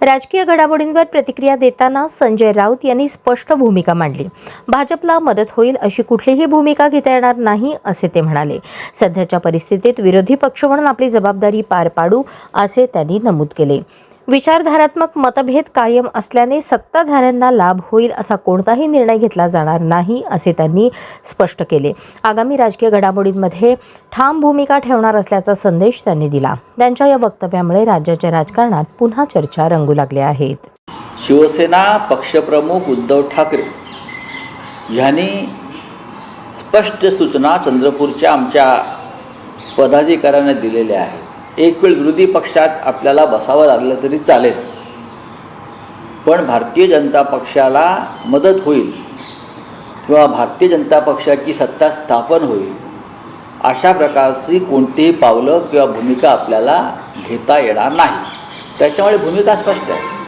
राजकीय घडामोडींवर प्रतिक्रिया देताना संजय राऊत यांनी स्पष्ट भूमिका मांडली। भाजपला मदत होईल अशी कुठलीही भूमिका घेता येणार नाही असे ते म्हणाले। सध्याच्या परिस्थितीत विरोधी पक्ष म्हणून आपली जबाबदारी पार पाडू असे त्यांनी नमूद केले। विचारधारात्मक मतभेद कायम असल्याने सत्ताधाऱ्यांना लाभ होईल असा कोणताही निर्णय घेतला जाणार नाही असे त्यांनी स्पष्ट केले। आगामी राजकीय घडामोडींमध्ये ठाम भूमिका ठेवणार असल्याचा संदेश त्यांनी दिला। त्यांच्या या वक्तव्यामुळे राज्याच्या राजकारणात पुन्हा चर्चा रंगू लागल्या आहेत। शिवसेना पक्षप्रमुख उद्धव ठाकरे यांनी स्पष्ट सूचना चंद्रपूरच्या आमच्या पदाधिकाऱ्यांना दिलेल्या आहेत। एक वेळ विरोधी पक्षात आपल्याला बसावं लागलं तरी चालेल, पण भारतीय जनता पक्षाला मदत होईल किंवा भारतीय जनता पक्षाची सत्ता स्थापन होईल अशा प्रकारची कोणतीही पावलं किंवा भूमिका आपल्याला घेता येणार नाही। त्याच्यामुळे भूमिका स्पष्ट आहे।